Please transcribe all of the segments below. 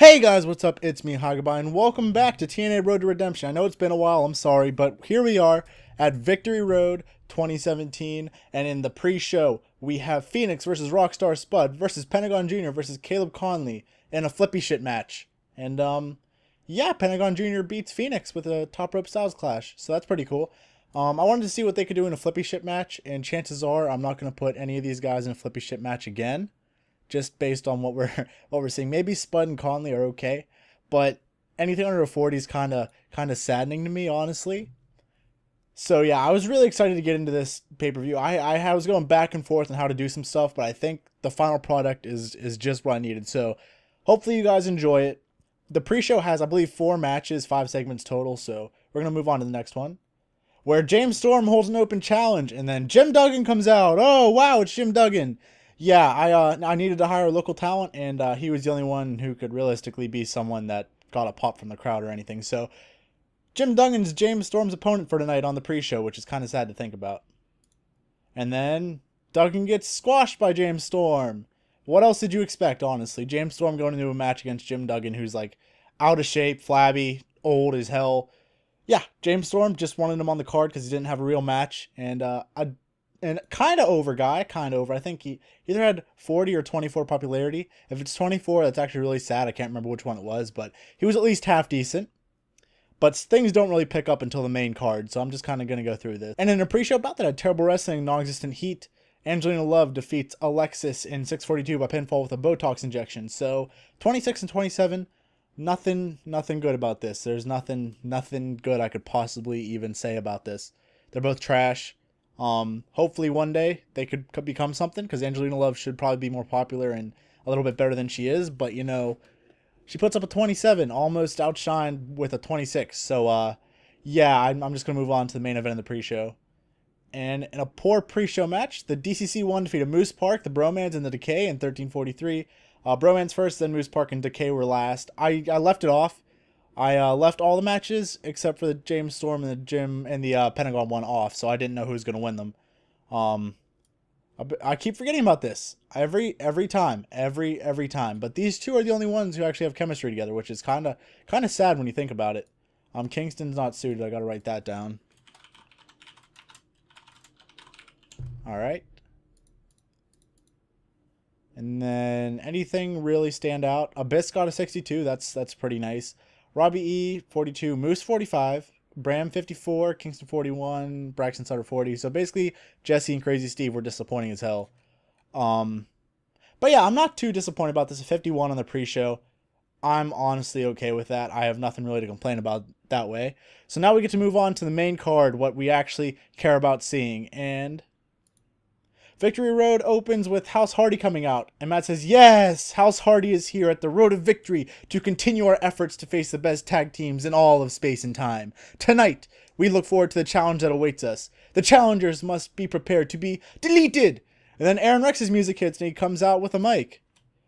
Hey guys, what's up? It's me, Hagabai, and welcome back to TNA Road to Redemption. I know it's been a while, I'm sorry, but here we are at Victory Road 2017, and in the pre-show, we have Phoenix versus Rockstar Spud versus Pentagon Jr. versus Caleb Conley in a flippy shit match. And, yeah, Pentagon Jr. beats Phoenix with a top rope styles clash, so that's pretty cool. I wanted to see what they could do in a flippy shit match, and chances are I'm not going to put any of these guys in a flippy shit match again just based on what we're what we're seeing. Maybe Spud and Conley are okay, but anything under a 40 is kind of saddening to me, honestly. So yeah, I was really excited to get into this pay-per-view. I was going back and forth on how to do some stuff, but I think the final product is just what I needed. So hopefully you guys enjoy it. The pre-show has, I believe, 4 matches, 5 segments total. So we're gonna move on to the next one, where James Storm holds an open challenge, and then Jim Duggan comes out. Oh wow, it's Jim Duggan. Yeah, I needed to hire a local talent, and he was the only one who could realistically be someone that got a pop from the crowd or anything. So Jim Duggan's James Storm's opponent for tonight on the pre-show, which is kind of sad to think about. And then Duggan gets squashed by James Storm. What else did you expect, honestly? James Storm going into a match against Jim Duggan, who's like out of shape, flabby, old as hell. Yeah, James Storm just wanted him on the card because he didn't have a real match, and kind of over guy, kind of over. I think he either had 40 or 24 popularity. If it's 24, that's actually really sad. I can't remember which one it was, but he was at least half decent. But things don't really pick up until the main card, so I'm just kind of going to go through this. And in a pre-show bout that had terrible wrestling, non-existent heat, Angelina Love defeats Alexis in 642 by pinfall with a Botox injection. So 26 and 27, nothing good about this. There's nothing good I could possibly even say about this. They're both trash. Hopefully one day they could become something, because Angelina Love should probably be more popular and a little bit better than she is. But, you know, she puts up a 27, almost outshined with a 26. So, yeah, I'm just going to move on to the main event of the pre-show. And in a poor pre-show match, the DCC won, defeated Moose Park, the Bromans, and the Decay in 1343. Bromans first, then Moose Park and Decay were last. I left it off. I left all the matches except for the James Storm and the Jim and the Pentagon one off, so I didn't know who was going to win them. Um, I keep forgetting about this every time. But these two are the only ones who actually have chemistry together, which is kind of sad when you think about it. Kingston's not suited. I got to write that down. All right. And then anything really stand out? Abyss got a 62. That's pretty nice. Robbie E 42, Moose 45, Bram 54, Kingston 41, Braxton Sutter 40. So basically, Jesse and Crazy Steve were disappointing as hell. But yeah, I'm not too disappointed about this. A 51 on the pre-show. I'm honestly okay with that. I have nothing really to complain about that way. So now we get to move on to the main card, what we actually care about seeing. And Victory Road opens with House Hardy coming out, and Matt says, yes, House Hardy is here at the Road of Victory to continue our efforts to face the best tag teams in all of space and time. Tonight, we look forward to the challenge that awaits us. The challengers must be prepared to be deleted. And then Aaron Rex's music hits, and he comes out with a mic.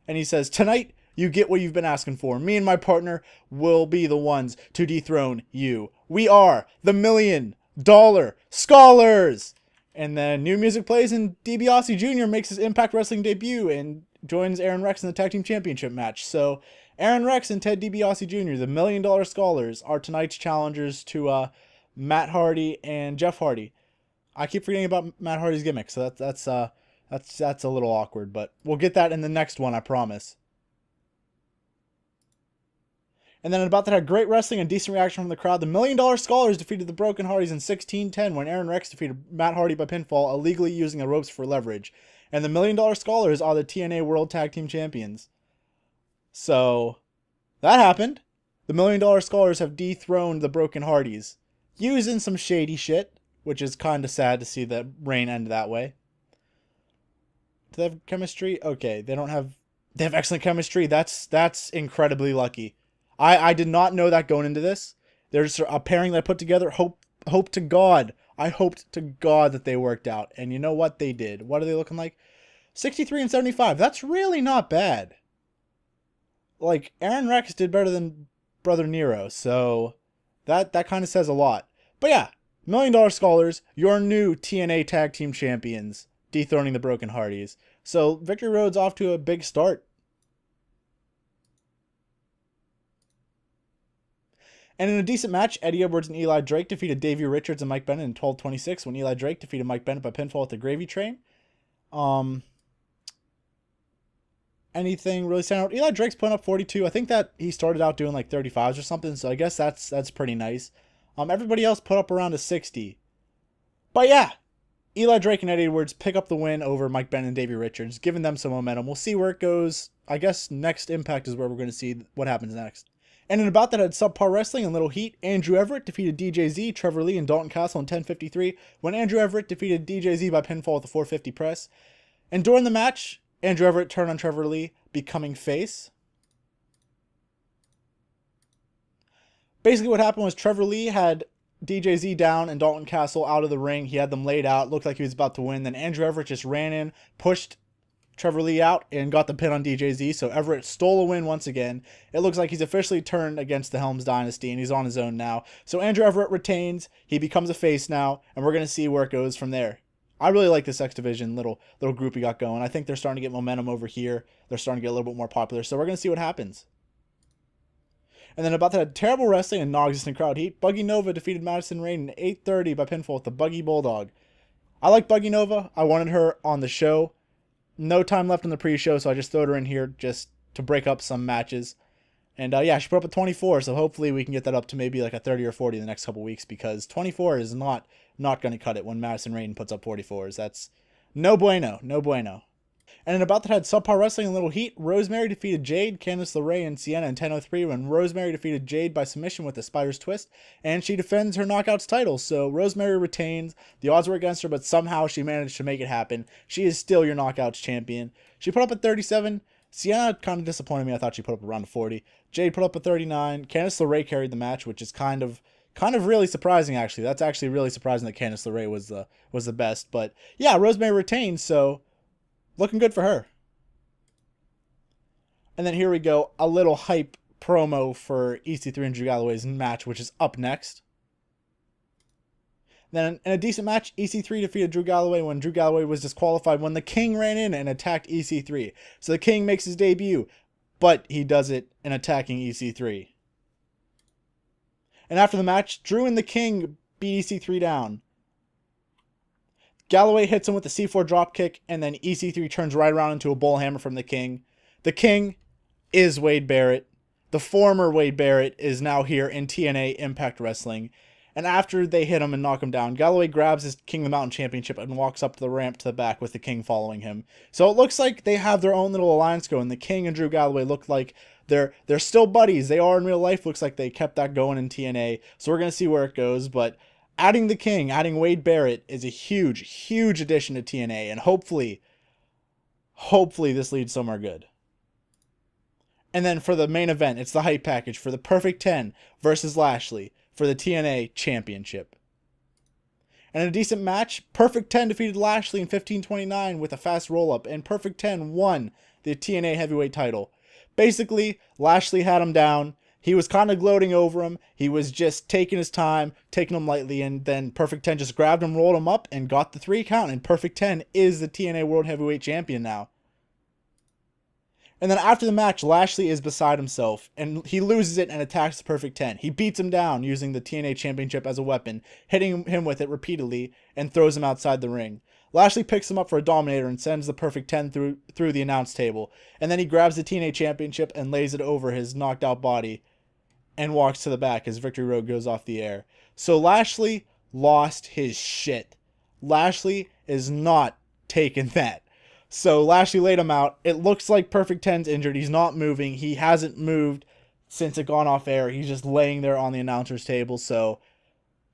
And he says, tonight, you get what you've been asking for. Me and my partner will be the ones to dethrone you. We are the $1 Million Scholars. And then new music plays, and DiBiase Jr. makes his Impact Wrestling debut and joins Aaron Rex in the Tag Team Championship match. So Aaron Rex and Ted DiBiase Jr., the $1 Million Scholars, are tonight's challengers to Matt Hardy and Jeff Hardy. I keep forgetting about Matt Hardy's gimmick, so that's a little awkward, but we'll get that in the next one, I promise. And then about that had great wrestling and decent reaction from the crowd. The $1 Million Scholars defeated the Broken Hardys in 16-10 when Aaron Rex defeated Matt Hardy by pinfall, illegally using the ropes for leverage. And the $1 Million Scholars are the TNA World Tag Team Champions. So, that happened. The $1 Million Scholars have dethroned the Broken Hardys, using some shady shit, which is kind of sad to see the reign end that way. Do they have chemistry? Okay, they have excellent chemistry. That's incredibly lucky. I did not know that going into this. There's a pairing that I put together. Hope to God. I hoped to God that they worked out. And you know what? They did. What are they looking like? 63 and 75. That's really not bad. Like, Aaron Rex did better than Brother Nero. So, that kind of says a lot. But yeah, $1 Million Scholars, your new TNA Tag Team Champions, dethroning the Broken Hardys. So, Victory Road's off to a big start. And in a decent match, Eddie Edwards and Eli Drake defeated Davey Richards and Mike Bennett in 12-26 when Eli Drake defeated Mike Bennett by pinfall at the Gravy Train. Anything really stand out? Eli Drake's putting up 42. I think that he started out doing like 35s or something, so I guess that's pretty nice. Everybody else put up around a 60. But yeah, Eli Drake and Eddie Edwards pick up the win over Mike Bennett and Davey Richards, giving them some momentum. We'll see where it goes. I guess next Impact is where we're going to see what happens next. And in a bout that had subpar wrestling and little heat, Andrew Everett defeated DJZ, Trevor Lee, and Dalton Castle in 10:53 when Andrew Everett defeated DJZ by pinfall with a 450 press. And during the match, Andrew Everett turned on Trevor Lee, becoming face. Basically what happened was Trevor Lee had DJZ down and Dalton Castle out of the ring. He had them laid out, looked like he was about to win. Then Andrew Everett just ran in, pushed Trevor Lee out, and got the pin on DJZ. So Everett stole a win once again. It looks like he's officially turned against the Helms Dynasty, and he's on his own now. So Andrew Everett retains. He becomes a face now, and we're going to see where it goes from there. I really like this X Division little group he got going. I think they're starting to get momentum over here. They're starting to get a little bit more popular. So we're going to see what happens. And then about that terrible wrestling and non-existent crowd heat, Buggy Nova defeated Madison Rayne in 8:30 by pinfall with the Buggy Bulldog. I like Buggy Nova. I wanted her on the show. No time left in the pre-show, so I just threw her in here just to break up some matches. And yeah, she put up a 24, so hopefully we can get that up to maybe like a 30 or 40 in the next couple weeks, because 24 is not going to cut it when Madison Rayne puts up 44s. That's no bueno, no bueno. And in about that had subpar wrestling and little heat, Rosemary defeated Jade, Candice LeRae, and Sienna in 10:03 when Rosemary defeated Jade by submission with the Spider's Twist, and she defends her Knockouts title. So Rosemary retains. The odds were against her, but somehow she managed to make it happen. She is still your Knockouts champion. She put up a 37. Sienna kind of disappointed me. I thought she put up around a 40. Jade put up a 39. Candice LeRae carried the match, which is kind of really surprising, actually. That's actually really surprising that Candice LeRae was the best. But yeah, Rosemary retained, so looking good for her. And then here we go, a little hype promo for EC3 and Drew Galloway's match, which is up next. Then in a decent match, EC3 defeated Drew Galloway when Drew Galloway was disqualified when the King ran in and attacked EC3. So the King makes his debut, but he does it in attacking EC3. And after the match, Drew and the King beat EC3 down. Galloway hits him with the C4 dropkick, and then EC3 turns right around into a bull hammer from the King. The King is Wade Barrett. The former Wade Barrett is now here in TNA Impact Wrestling. And after they hit him and knock him down, Galloway grabs his King of the Mountain Championship and walks up to the ramp to the back with the King following him. So it looks like they have their own little alliance going. The King and Drew Galloway look like they're still buddies. They are in real life. Looks like they kept that going in TNA. So we're going to see where it goes, but adding the King, adding Wade Barrett is a huge, huge addition to TNA, and hopefully this leads somewhere good. And then for the main event, it's the hype package for the Perfect 10 versus Lashley for the TNA Championship. And in a decent match, Perfect 10 defeated Lashley in 15:29 with a fast roll-up, and Perfect 10 won the TNA Heavyweight title. Basically, Lashley had him down. He was kind of gloating over him. He was just taking his time, taking him lightly, and then Perfect 10 just grabbed him, rolled him up, and got the 3 count, and Perfect 10 is the TNA World Heavyweight Champion now. And then after the match, Lashley is beside himself, and he loses it and attacks the Perfect 10. He beats him down using the TNA Championship as a weapon, hitting him with it repeatedly, and throws him outside the ring. Lashley picks him up for a Dominator and sends the Perfect 10 through the announce table, and then he grabs the TNA Championship and lays it over his knocked out body and walks to the back as Victory Road goes off the air. So Lashley lost his shit. Lashley is not taking that. So Lashley laid him out. It looks like Perfect 10's injured. He's not moving. He hasn't moved since it gone off air. He's just laying there on the announcer's table. So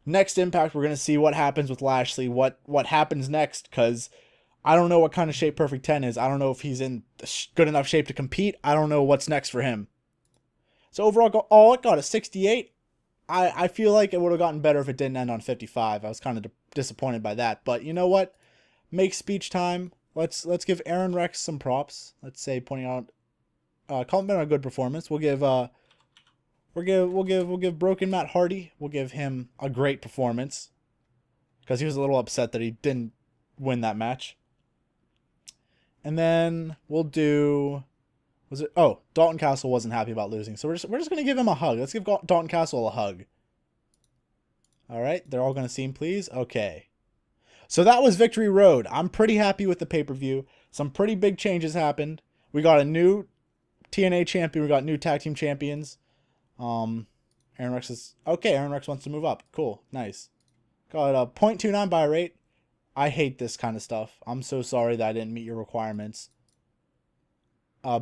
next Impact, we're going to see what happens with Lashley, what happens next, because I don't know what kind of shape Perfect 10 is. I don't know if he's in good enough shape to compete. I don't know what's next for him. So overall, it got a 68. I feel like it would have gotten better if it didn't end on 55. I was kind of disappointed by that. But you know what? Make speech time. Let's give Aaron Rex some props. Let's say pointing out, compliment on a good performance. We'll give Broken Matt Hardy. We'll give him a great performance because he was a little upset that he didn't win that match. And then we'll do Was it? Oh, Dalton Castle wasn't happy about losing, so we're just gonna give him a hug. Let's give Dalton Castle a hug. All right, they're all gonna see him, please. Okay. So that was Victory Road. I'm pretty happy with the pay-per-view. Some pretty big changes happened. We got a new TNA champion. We got new tag team champions. Aaron Rex is okay. Aaron Rex wants to move up. Cool, nice. Got a 0.29 buy rate. I hate this kind of stuff. I'm so sorry that I didn't meet your requirements.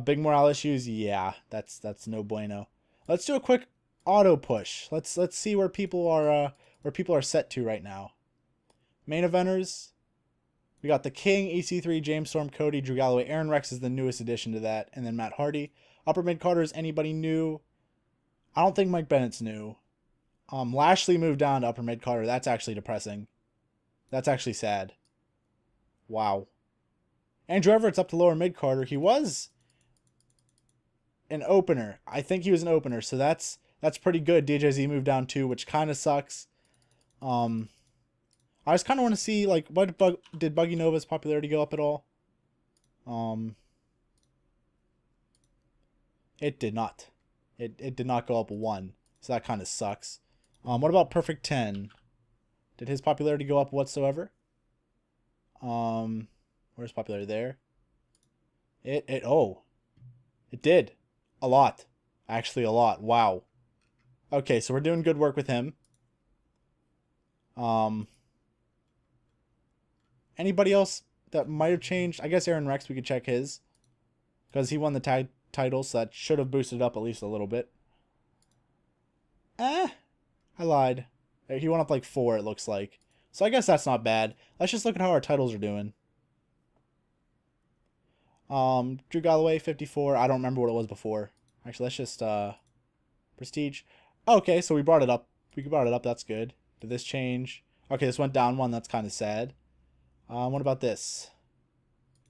Big morale issues. Yeah, that's no bueno. Let's do a quick auto push. Let's see where people are set to right now. Main eventers. We got the King, EC3, James Storm, Cody, Drew Galloway. Aaron Rex is the newest addition to that, and then Matt Hardy. Upper mid Carters. Anybody new? I don't think Mike Bennett's new. Lashley moved down to upper mid Carter. That's actually depressing. That's actually sad. Wow. Andrew Everett's up to lower mid Carter. He was an opener. I think he was an opener, so that's pretty good. DJZ moved down too, which kind of sucks. I just kind of want to see, like, did Buggy Nova's popularity go up at all? It did not. It did not go up 1, so that kind of sucks. What about Perfect 10? Did his popularity go up whatsoever? Where's popularity there? It did. A lot. Actually, a lot. Wow. Okay, so we're doing good work with him. Anybody else that might have changed? I guess Aaron Rex, we could check his. Because he won the tag title, so that should have boosted up at least a little bit. I lied. He went up like 4, it looks like. So I guess that's not bad. Let's just look at how our titles are doing. Drew Galloway, 54. I don't remember what it was before. Actually, let's just, Prestige. Okay, so we brought it up. We brought it up, that's good. Did this change? Okay, this went down 1, that's kind of sad. What about this?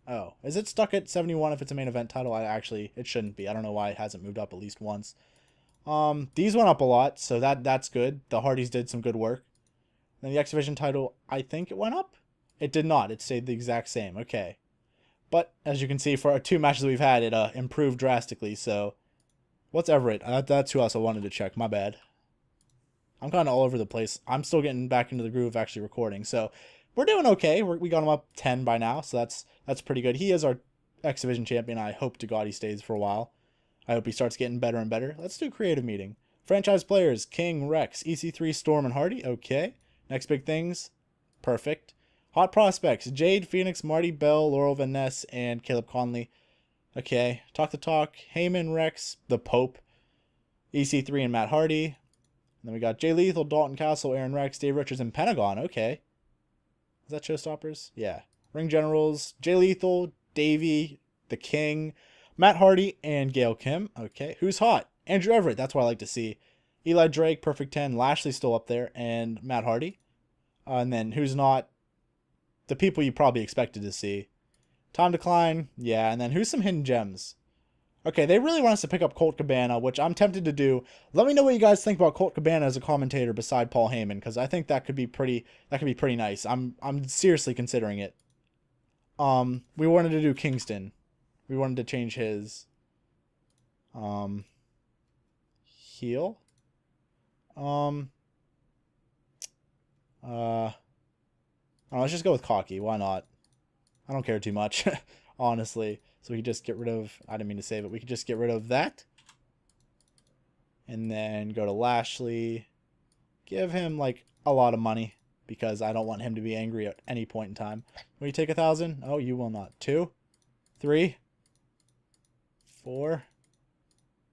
Oh, is it stuck at 71 if it's a main event title? It shouldn't be. I don't know why it hasn't moved up at least once. These went up a lot, so that's good. The Hardys did some good work. Then the X Division title, I think it went up? It did not. It stayed the exact same. Okay. But, as you can see, for our 2 matches that we've had, it improved drastically, so... What's Everett? That's who else I wanted to check. My bad. I'm kind of all over the place. I'm still getting back into the groove of actually recording, so... We're doing okay. We got him up 10 by now, so that's pretty good. He is our X Division champion. I hope to God he stays for a while. I hope he starts getting better and better. Let's do creative meeting. Franchise players, King, Rex, EC3, Storm, and Hardy. Okay. Next big things. Perfect. Hot prospects, Jade, Phoenix, Marty, Bell, Laurel Van Ness, and Caleb Conley. Okay. Talk the talk, Heyman, Rex, the Pope, EC3, and Matt Hardy. And then we got Jay Lethal, Dalton Castle, Aaron Rex, Dave Richards, and Pentagon. Okay. Is that Showstoppers? Yeah. Ring Generals, Jay Lethal, Davey, The King, Matt Hardy, and Gail Kim. Okay. Who's hot? Andrew Everett. That's what I like to see. Eli Drake, Perfect 10. Lashley's still up there. And Matt Hardy. And then who's not? The people you probably expected to see. Tom Decline. Yeah. And then who's some hidden gems? Okay, they really want us to pick up Colt Cabana, which I'm tempted to do. Let me know what you guys think about Colt Cabana as a commentator beside Paul Heyman, because I think that could be pretty nice. I'm seriously considering it. We wanted to do Kingston. We wanted to change his heel. Let's just go with Cocky. Why not? I don't care too much, honestly. So we could just get rid of, I didn't mean to save it. We could just get rid of that. And then go to Lashley. Give him like a lot of money because I don't want him to be angry at any point in time. Will you take 1,000? Oh, you will not. 2, 3, 4,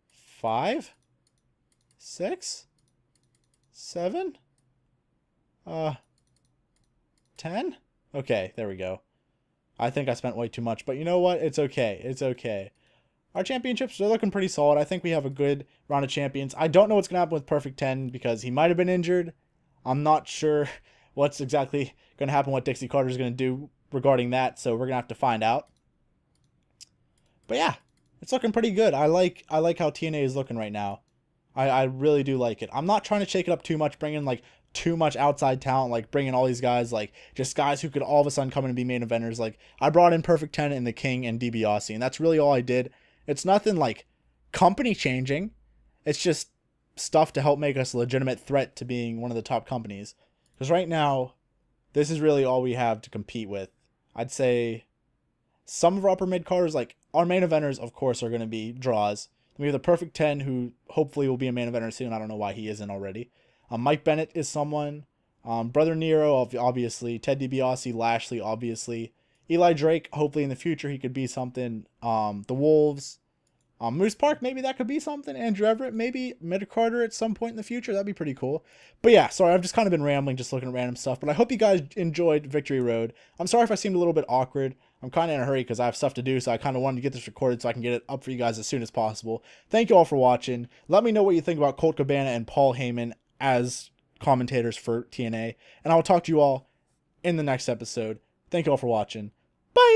5, 6, 7, 10. Okay, there we go. I think I spent way too much, but you know what? It's okay. It's okay. Our championships are looking pretty solid. I think we have a good round of champions. I don't know what's going to happen with Perfect 10 because he might have been injured. I'm not sure what's exactly going to happen, what Dixie Carter is going to do regarding that, so we're going to have to find out. But yeah, it's looking pretty good. I like how TNA is looking right now. I really do like it. I'm not trying to shake it up too much, bringing like too much outside talent, like bringing all these guys, like just guys who could all of a sudden come in and be main eventers. Like I brought in Perfect 10 and the King and DiBiase, and that's really all I did. It's nothing like company changing. It's just stuff to help make us a legitimate threat to being one of the top companies. Because right now, this is really all we have to compete with. I'd say some of our upper mid carders, like our main eventers, of course, are going to be draws. We have the Perfect 10, who hopefully will be a main eventer soon. I don't know why he isn't already. Mike Bennett is someone. Brother Nero, obviously. Ted DiBiase, Lashley, obviously. Eli Drake, hopefully in the future he could be something. The Wolves. Moose Park, maybe that could be something. Andrew Everett, maybe. Mid-Carter at some point in the future. That'd be pretty cool. But yeah, sorry, I've just kind of been rambling, just looking at random stuff. But I hope you guys enjoyed Victory Road. I'm sorry if I seemed a little bit awkward. I'm kind of in a hurry because I have stuff to do, so I kind of wanted to get this recorded so I can get it up for you guys as soon as possible. Thank you all for watching. Let me know what you think about Colt Cabana and Paul Heyman as commentators for TNA. And I will talk to you all in the next episode. Thank you all for watching. Bye!